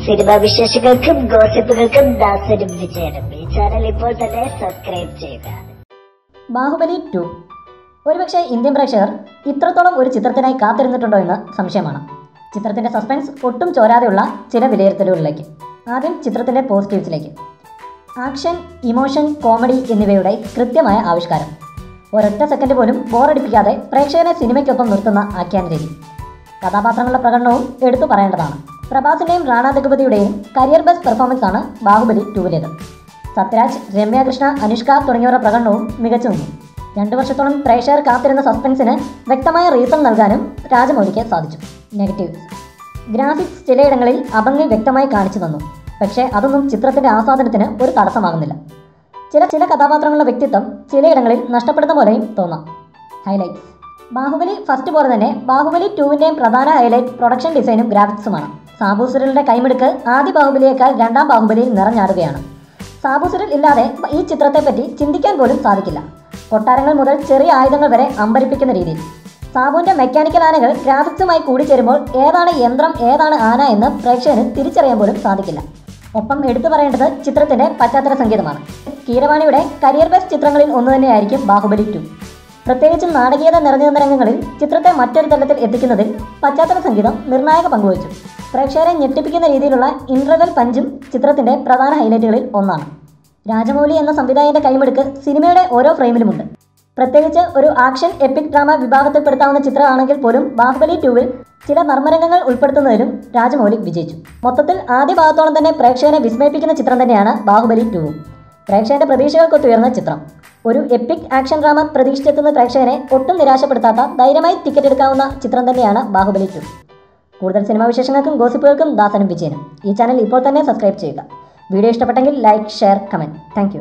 Cinema വിശേഷങ്ങൾക്കും ഗോസിപ്പുകൾക്കും ദാസനും വിജയനും ഈ channel ഇപ്പോൾ തന്നെ സബ്സ്ക്രൈബ് ചെയ്യുക. ബാഹുബലി 2 ഒരുപക്ഷെ ഇന്ത്യൻ പ്രേക്ഷകർ ഇത്രത്തോളം ഒരു ചിത്രത്തിനായി കാത്തിരുന്നിട്ടുണ്ടോ എന്ന് സംശയമാണ്. ചിത്രത്തിൻ്റെ സസ്പെൻസ് ഒട്ടും ചോരാതെയുള്ള ചില വിലയിരുത്തലുകളിലേക്ക്. ആദ്യം ചിത്രത്തിൻ്റെ പോസിറ്റീവ്സിലേക്ക്. ആക്ഷൻ, ഇമോഷൻ, കോമഡി എന്നിവയുടെ കൃത്യമായ ആവിഷ്കാരം. ഒരൊറ്റ സെക്കൻഡ് പോലും ബോറടിപ്പിക്കാതെ പ്രേക്ഷകനെ സിനിമയ്ക്കൊപ്പം നിർത്തുന്ന ആഖ്യാന രീതി. കഥാപാത്രങ്ങളുടെ പ്രകടനവും എടുത്തു പറയേണ്ടതാണ്. പ്രഭാസിൻ്റെയും റാണ ദഗുപതിയുടെയും കരിയർ ബെസ്റ്റ് പെർഫോമൻസ് ആണ് ബാഹുബലി 2-ലേത്. സത്യരാജ്, രമ്യ കൃഷ്ണ, അനുഷ്ക തുടങ്ങിയവരുടെ പ്രകടനവും മികച്ചു നിന്നു. 2 വർഷത്തോളം പ്രേക്ഷകർ കാത്തിരുന്ന സസ്പെൻസിന് വ്യക്തമായ റീസൺ നൽകാനും രാജമൗലിക്ക് സാധിച്ചു. നെഗറ്റീവ്സ്: ഗ്രാഫിക്സ് ചിലയിടങ്ങളിൽ അഭംഗി വ്യക്തമായി കാണിച്ചു തന്നു. പക്ഷേ അതൊന്നും ചിത്രത്തിൻ്റെ ആസ്വാദനത്തിന് ഒരു തടസ്സമാകുന്നില്ല. ചില കഥാപാത്രങ്ങളുടെ വ്യക്തിത്വം ചിലയിടങ്ങളിൽ നഷ്ടപ്പെടുന്ന പോലെയും തോന്നാം. ഹൈലൈറ്റ്സ്: ബാഹുബലി ഫസ്റ്റ് പോലെ തന്നെ ബാഹുബലി 2-ൻ്റെയും പ്രധാന ഹൈലൈറ്റ് പ്രൊഡക്ഷൻ ഡിസൈനും ഗ്രാഫിക്സുമാണ്. സാബു സുരലിൻ്റെ കൈമിടുക്ക് ആദ്യ ബാഹുബലിയേക്കാൾ രണ്ടാം ബാഹുബലിയിൽ നിറഞ്ഞാടുകയാണ്. സാബു സുരൽ ഇല്ലാതെ ഈ ചിത്രത്തെപ്പറ്റി ചിന്തിക്കാൻ പോലും സാധിക്കില്ല. കൊട്ടാരങ്ങൾ മുതൽ ചെറിയ ആയുധങ്ങൾ വരെ അമ്പരിപ്പിക്കുന്ന രീതിയിൽ. സാബുവിൻ്റെ മെക്കാനിക്കൽ ആനകൾ ഗ്രാഫിക്സുമായി കൂടിച്ചേരുമ്പോൾ ഏതാണ് യന്ത്രം ഏതാണ് ആന എന്ന് പ്രേക്ഷകന് തിരിച്ചറിയാൻ പോലും സാധിക്കില്ല. ഒപ്പം എടുത്തു പറയേണ്ടത് ചിത്രത്തിൻ്റെ പശ്ചാത്തല സംഗീതമാണ്. കീരവാണിയുടെ കരിയർ ബെസ്റ്റ് ചിത്രങ്ങളിൽ ഒന്ന് തന്നെയായിരിക്കും ബാഹുബലി 2. പ്രത്യേകിച്ചും നാടകീയത നിറഞ്ഞു നിന്ന രംഗങ്ങളിൽ ചിത്രത്തെ മറ്റൊരു തലത്തിൽ എത്തിക്കുന്നതിൽ പശ്ചാത്തല സംഗീതം നിർണായക പങ്കുവച്ചു. പ്രേക്ഷകരെ ഞെട്ടിപ്പിക്കുന്ന രീതിയിലുള്ള ഇൻ്റർവെൽ പഞ്ചും ചിത്രത്തിൻ്റെ പ്രധാന ഹൈലൈറ്റുകളിൽ ഒന്നാണ്. രാജമൗലി എന്ന സംവിധായകൻ്റെ കൈമെടുക്ക് സിനിമയുടെ ഓരോ ഫ്രെയിമിലുമുണ്ട്. പ്രത്യേകിച്ച് ഒരു ആക്ഷൻ എപ്പിക് ഡ്രാമ വിഭാഗത്തിൽപ്പെടുത്താവുന്ന ചിത്രമാണെങ്കിൽ പോലും ബാഹുബലി 2-വിൽ ചില നർമ്മരംഗങ്ങൾ ഉൾപ്പെടുത്തുന്നതിലും രാജമൗലി വിജയിച്ചു. മൊത്തത്തിൽ ആദ്യ ഭാഗത്തോളം തന്നെ പ്രേക്ഷകനെ വിസ്മയിപ്പിക്കുന്ന ചിത്രം തന്നെയാണ് ബാഹുബലി 2. പ്രേക്ഷകൻ്റെ പ്രതീക്ഷകൾക്കൊത്തുയർന്ന ചിത്രം. ഒരു എപ്പിക് ആക്ഷൻ ഡ്രാമ പ്രതീക്ഷിച്ചെത്തുന്ന പ്രേക്ഷകനെ ഒട്ടും നിരാശപ്പെടുത്താത്ത ധൈര്യമായി ടിക്കറ്റ് എടുക്കാവുന്ന ചിത്രം തന്നെയാണ് ബാഹുബലി 2. കൂടുതൽ സിനിമാ വിശേഷങ്ങൾക്കും ഗോസിപ്പുകൾക്കും ദാസനും വിജയനും ഈ ചാനൽ ഇപ്പോൾ തന്നെ സബ്സ്ക്രൈബ് ചെയ്യുക. വീഡിയോ ഇഷ്ടപ്പെട്ടെങ്കിൽ ലൈക്ക്, ഷെയർ, കമൻറ്റ്. താങ്ക്